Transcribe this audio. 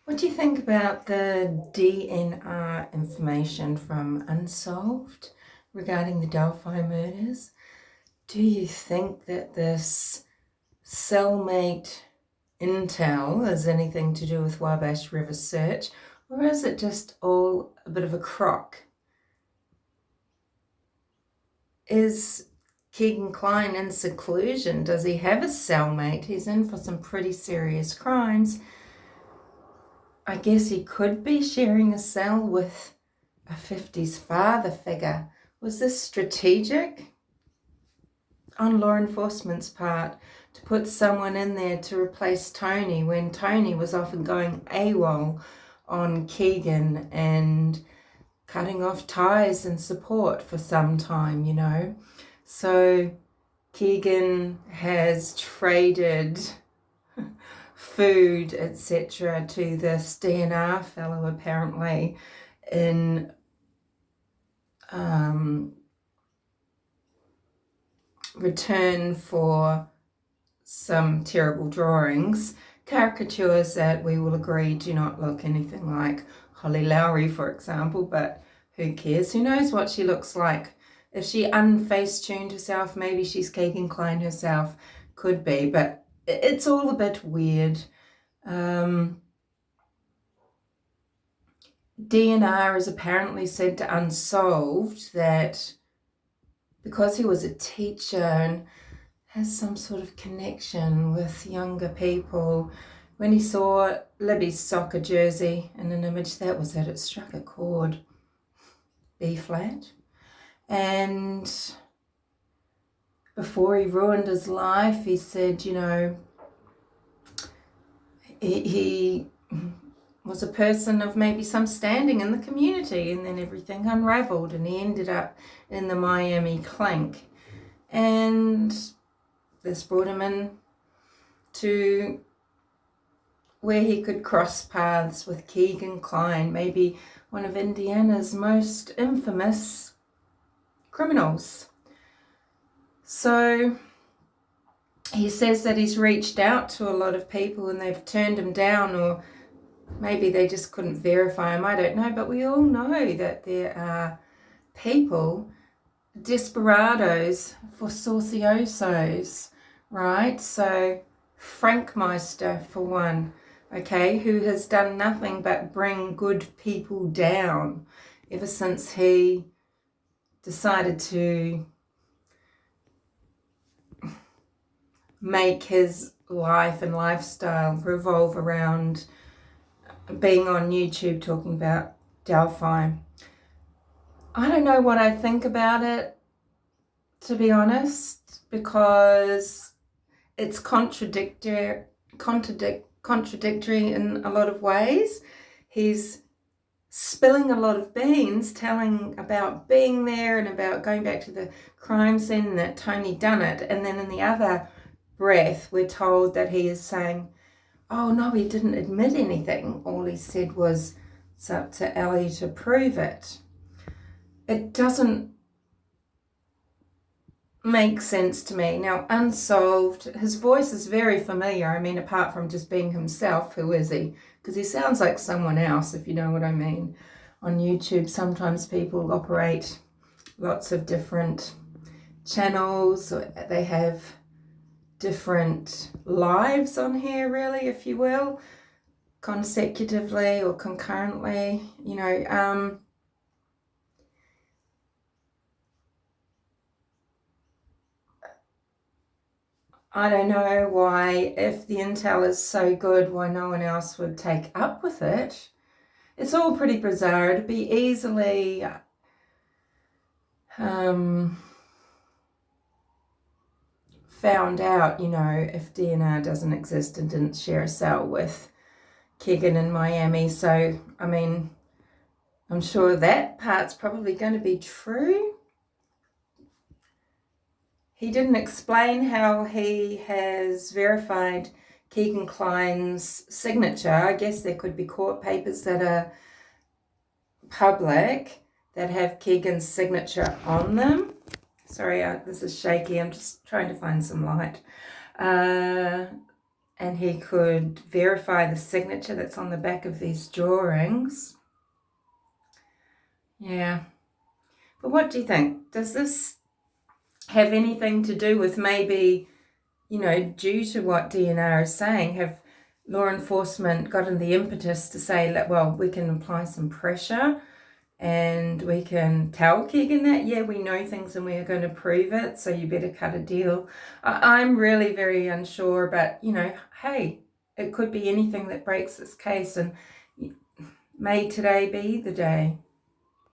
What do you think about the DNR information from UNSOLVED regarding the Delphi murders? Do you think that this cellmate intel has anything to do with Wabash River search, or is it just all a bit of a crock? Is Kegan Kline in seclusion? Does he have a cellmate? He's in for some pretty serious crimes. I guess he could be sharing a cell with a 50s father figure. Was this strategic on law enforcement's part to put someone in there to replace Tony when Tony was often going AWOL on Kegan and cutting off ties and support for some time, you know? So Kegan has traded food, etc., to this DNR fellow apparently in return for some terrible drawings, caricatures that we will agree do not look anything like Holly Lowry, for example, but who cares? Who knows what she looks like? If she unfacetuned herself, maybe she's Kegan Kline herself, could be, but it's all a bit weird. DNR is apparently said to UNSOLVED that because he was a teacher and has some sort of connection with younger people, when he saw Libby's soccer jersey in an image, that was it. It struck a chord, B flat. And before he ruined his life, he said, you know, he was a person of maybe some standing in the community, and then everything unraveled and he ended up in the Miami clink. And this brought him in to where he could cross paths with Kegan Kline, maybe one of Indiana's most infamous criminals. So he says that he's reached out to a lot of people and they've turned him down, or maybe they just couldn't verify him, I don't know, but we all know that there are people, desperados for sauciosos, right? So Frank Meister, for one, okay, who has done nothing but bring good people down ever since he decided to make his life and lifestyle revolve around being on YouTube talking about Delphi. I don't know what I think about it, to be honest, because it's contradictory in a lot of ways. He's spilling a lot of beans, telling about being there and about going back to the crime scene and that Tony done it, and then in the other breath we're told that he is saying, oh no, he didn't admit anything, all he said was it's up to Ellie to prove it. It doesn't make sense to me. Now, UNSOLVED, his voice is very familiar. I mean, apart from just being himself, who is he? Because he sounds like someone else, if you know what I mean. On YouTube, sometimes people operate lots of different channels. They have different lives on here, really, if you will, consecutively or concurrently, you know. I don't know why, if the intel is so good, why no one else would take up with it. It's all pretty bizarre. It'd be easily found out, you know, if DNR doesn't exist and didn't share a cell with Kegan in Miami. So, I mean, I'm sure that part's probably going to be true. He didn't explain how he has verified Kegan Kline's signature. I guess there could be court papers that are public that have Kegan's signature on them. Sorry, this is shaky. I'm just trying to find some light. and he could verify the signature that's on the back of these drawings. Yeah. But what do you think? Does this have anything to do with maybe, you know, due to what DNR is saying, have law enforcement gotten the impetus to say, well, we can apply some pressure and we can tell Kegan that, yeah, we know things and we are going to prove it, so you better cut a deal. I'm really very unsure, but, you know, hey, it could be anything that breaks this case, and may today be the day.